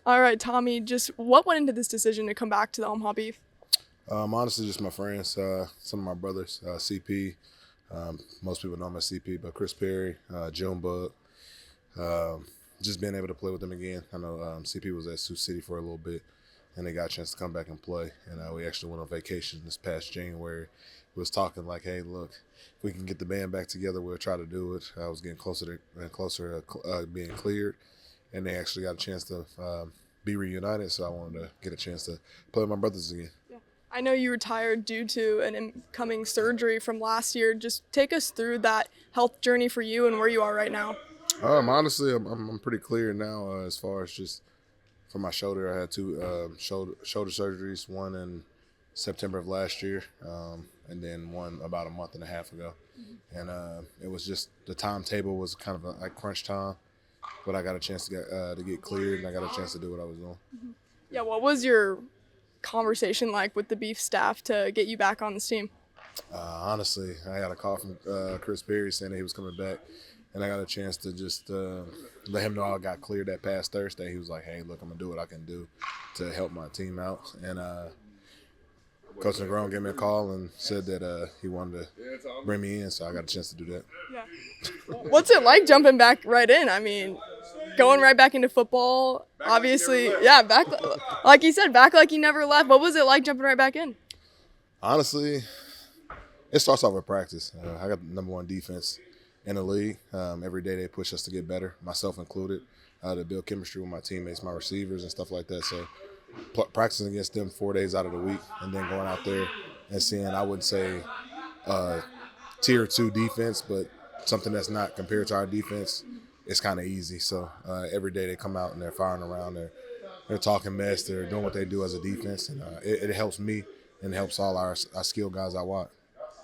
All right, Tommy, just what went into this decision to come back to the Omaha Beef? Honestly, just my friends, some of my brothers, CP. Most people know him as CP, but Chris Perry, Junebug. Just being able to play with them again. I know CP was at Sioux City for a little bit, and they got a chance to come back and play. And we actually went on vacation this past January. We was talking like, hey, look, if we can get the band back together, we'll try to do it. I was getting closer and closer to being cleared, and they actually got a chance to be reunited. So I wanted to get a chance to play with my brothers again. I know you retired due to an incoming surgery from last year. Just take us through that health journey for you and where you are right now. Honestly, I'm pretty clear now as far as just for my shoulder. I had two shoulder surgeries, one in September of last year, and then one about a month and a half ago. And it was just the timetable was kind of like crunch time, but I got a chance to get cleared, and I got a chance to do what I was doing. Yeah, what was your conversation like with the Beef staff to get you back on this team? Honestly, I got a call from Chris Perry saying that he was coming back, and I got a chance to just let him know I got cleared that past Thursday. He was like, hey, look, I'm going to do what I can do to help my team out. And Coach Negron gave me a call and said that he wanted to bring me in, so I got a chance to do that. Yeah. What's it like jumping back right in? I mean, going right back into football, obviously. Yeah, back like you said, back like you never left. What was it like jumping right back in? Honestly, it starts off with practice. I got the number one defense in the league. Every day they push us to get better, myself included, to build chemistry with my teammates, my receivers, and stuff like that. So practicing against them 4 days out of the week and then going out there and seeing, I wouldn't say tier 2 defense, but something that's not compared to our defense, it's kind of easy. So every day they come out and they're firing around, they're talking mess, they're doing what they do as a defense, and it helps me and it helps all our skilled guys out wide.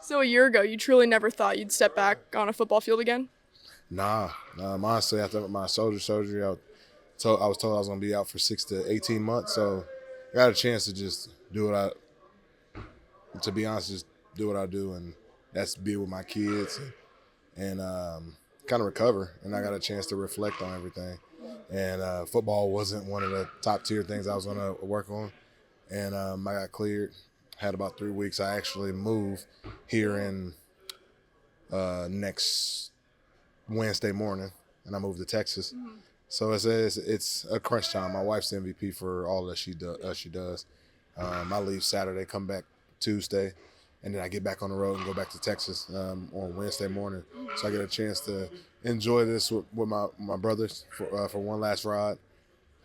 So a year ago, you truly never thought you'd step back on a football field again? Nah. Honestly, after my shoulder surgery, I was told I was going to be out for 6 to 18 months. So I got a chance to just do what to be honest, just do what I do, and that's be with my kids and kind of recover. And I got a chance to reflect on everything. And football wasn't one of the top tier things I was going to work on. And I got cleared. Had about 3 weeks. I actually moved here in next Wednesday morning, and I moved to Texas. So it's a crunch time. My wife's the MVP for all that she does. I leave Saturday, come back Tuesday, and then I get back on the road and go back to Texas on Wednesday morning. So I get a chance to enjoy this with my brothers for one last ride.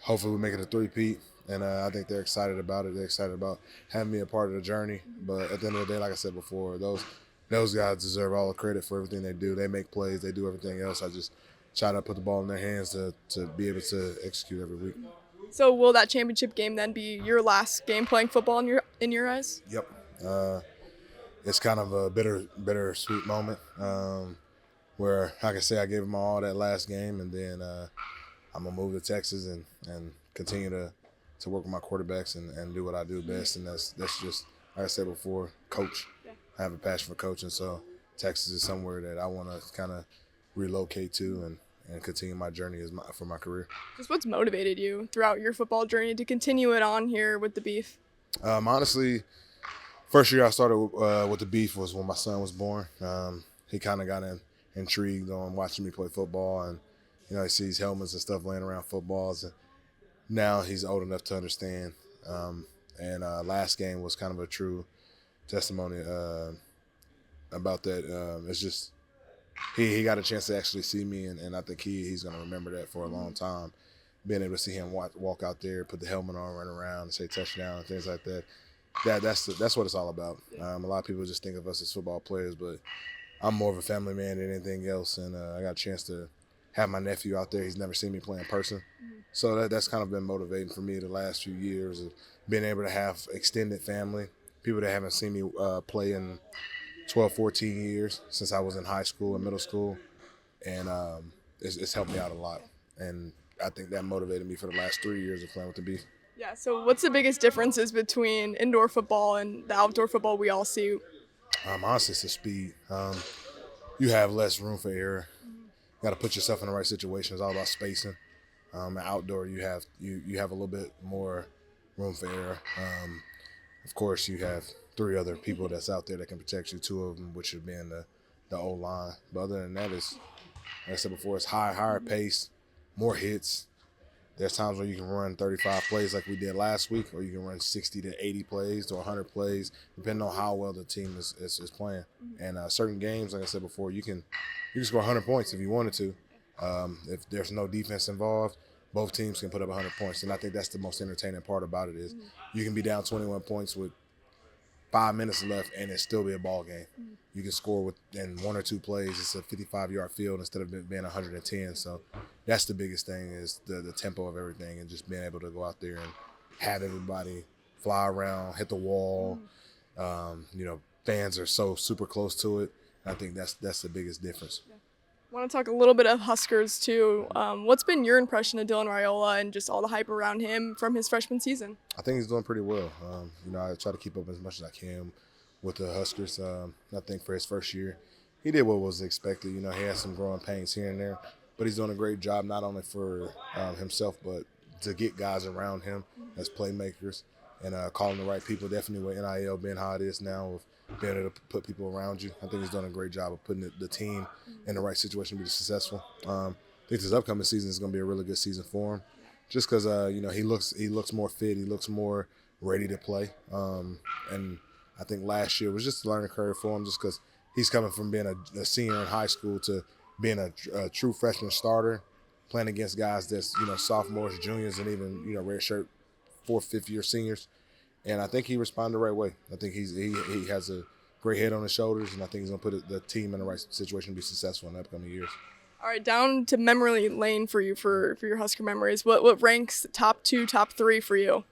Hopefully we make it a three-peat. And I think they're excited about it. They're excited about having me a part of the journey. But at the end of the day, like I said before, those guys deserve all the credit for everything they do. They make plays. They do everything else. I just try to put the ball in their hands to be able to execute every week. So will that championship game then be your last game playing football in your eyes? Yep. It's kind of a bittersweet moment where, like I say, I gave them all that last game, and then I'm going to move to Texas and continue to work with my quarterbacks and do what I do best, and that's just, like I said before, coach. I have a passion for coaching, so Texas is somewhere that I want to kind of relocate to and continue my journey for my career. Just what's motivated you throughout your football journey to continue it on here with the Beef? Honestly, first year I started with the Beef was when my son was born. He kind of got intrigued on watching me play football, and he sees helmets and stuff laying around footballs, and now he's old enough to understand. And last game was kind of a true testimony about that. It's just he got a chance to actually see me, and I think he's going to remember that for a long time. Being able to see him walk out there, put the helmet on, run around, and say touchdown and things like that. That's what it's all about. A lot of people just think of us as football players, but I'm more of a family man than anything else, and I got a chance to have my nephew out there. He's never seen me play in person. So that's kind of been motivating for me the last few years of being able to have extended family, people that haven't seen me play in 12, 14 years since I was in high school and middle school. And it's helped me out a lot. And I think that motivated me for the last 3 years of playing with the Beef. Yeah, so what's the biggest differences between indoor football and the outdoor football we all see? Honestly, it's the speed. You have less room for error. You got to put yourself in the right situation. It's all about spacing. Outdoor, you have a little bit more room for error. Of course, you have 3 other people that's out there that can protect you. 2 of them, which would be in the O line. But other than that, is like I said before, it's higher pace, more hits. There's times where you can run 35 plays like we did last week, or you can run 60 to 80 plays to 100 plays, depending on how well the team is playing. And certain games, like I said before, you can score 100 points if you wanted to. If there's no defense involved, both teams can put up 100 points. And I think that's the most entertaining part about it is you can be down 21 points with 5 minutes left and it still be a ball game. You can score within 1 or 2 plays. It's a 55-yard field instead of it being 110. So that's the biggest thing is the tempo of everything and just being able to go out there and have everybody fly around, hit the wall. Fans are so super close to it. I think that's the biggest difference. I want to talk a little bit of Huskers too. What's been your impression of Dylan Riola and just all the hype around him from his freshman season? I think he's doing pretty well. I try to keep up as much as I can with the Huskers. I think for his first year, he did what was expected. He had some growing pains here and there, but he's doing a great job not only for himself, but to get guys around him as playmakers and calling the right people. Definitely with NIL being how it is now, with being able to put people around you. I think he's done a great job of putting the team in the right situation to be successful. I think this upcoming season is going to be a really good season for him, just because he looks more fit, he looks more ready to play. And I think last year was just a learning curve for him, just because he's coming from being a senior in high school to being a true freshman starter, playing against guys that's sophomores, juniors, and even redshirt 4th, 5th year seniors. And I think he responded the right way. I think he has a great head on his shoulders, and I think he's going to put the team in the right situation to be successful in the upcoming years. All right, down to memory lane for you for your Husker memories. What ranks top 2, top 3 for you?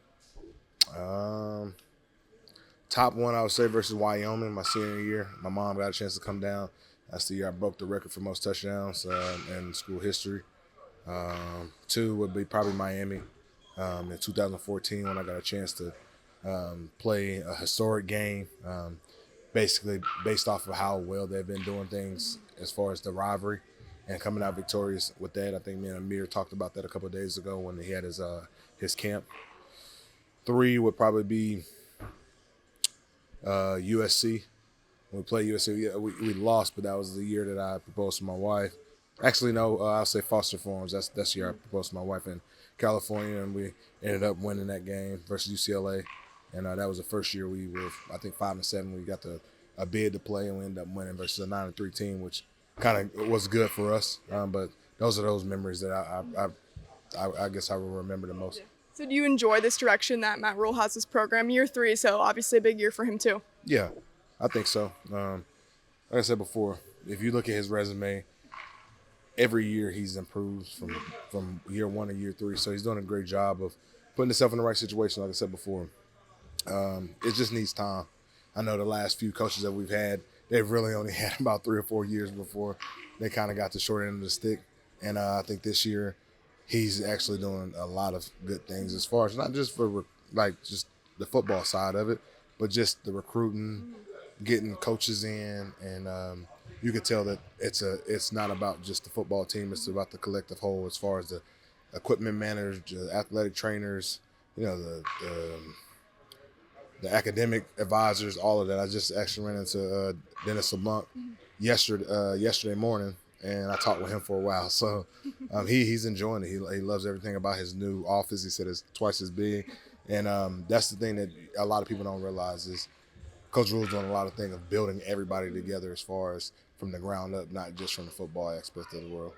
Top 1, I would say, versus Wyoming, my senior year. My mom got a chance to come down. That's the year I broke the record for most touchdowns in school history. 2 would be probably Miami in 2014 when I got a chance to play a historic game, basically based off of how well they've been doing things as far as the rivalry and coming out victorious with that. I think me and Amir talked about that a couple of days ago when he had his camp. 3 would probably be USC. When we played USC, we lost, but that was the year that I proposed to my wife. Actually, no, I'll say Foster Farms. That's the year I proposed to my wife in California, and we ended up winning that game versus UCLA. And that was the first year we were, I think, 5-7. We got a bid to play, and we ended up winning versus a 9-3 team, which kind of was good for us. But those are those memories that I guess I will remember the most. So do you enjoy this direction that Matt Rule has this program? Year 3, so obviously a big year for him too. Yeah, I think so. Like I said before, if you look at his resume, every year he's improved from year 1 to year 3. So he's doing a great job of putting himself in the right situation, like I said before. It just needs time. I know the last few coaches that we've had, they've really only had about 3 or 4 years before they kind of got the short end of the stick. And I think this year he's actually doing a lot of good things as far as not just for just the football side of it, but just the recruiting, getting coaches in, and you could tell that it's not about just the football team. It's about the collective whole as far as the equipment managers, the athletic trainers, the academic advisors, all of that. I just actually ran into Dennis LeBlanc yesterday morning, and I talked with him for a while. So he's enjoying it. He loves everything about his new office. He said it's twice as big. And that's the thing that a lot of people don't realize is Coach Rule's doing a lot of things of building everybody together as far as from the ground up, not just from the football aspect of the world.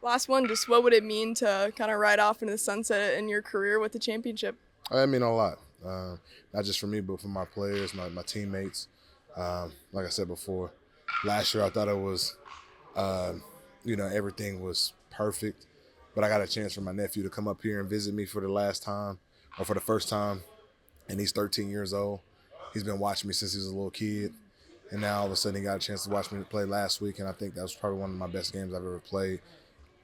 Last one, just what would it mean to kind of ride off into the sunset in your career with the championship? I mean a lot. Not just for me, but for my players, my teammates. Like I said before, last year I thought it was, everything was perfect. But I got a chance for my nephew to come up here and visit me for the first time. And he's 13 years old. He's been watching me since he was a little kid. And now all of a sudden he got a chance to watch me play last week. And I think that was probably one of my best games I've ever played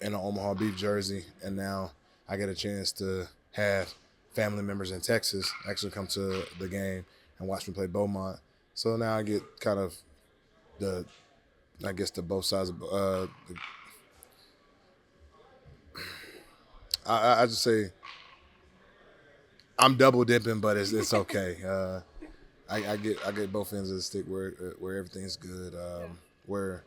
in an Omaha Beef jersey. And now I get a chance to have family members in Texas actually come to the game and watch me play Beaumont. So now I get kind of the both sides of I just say I'm double dipping, but it's okay. I get both ends of the stick where everything's good. Where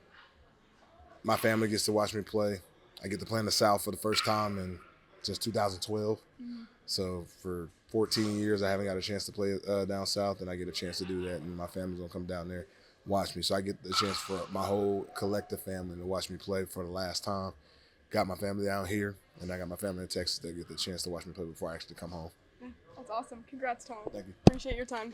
my family gets to watch me play. I get to play in the South for the first time since 2012. So for 14 years, I haven't got a chance to play down south, and I get a chance to do that. And my family's gonna come down there, watch me. So I get the chance for my whole collective family to watch me play for the last time. Got my family down here, and I got my family in Texas that get the chance to watch me play before I actually come home. That's awesome. Congrats, Tom. Thank you. Appreciate your time.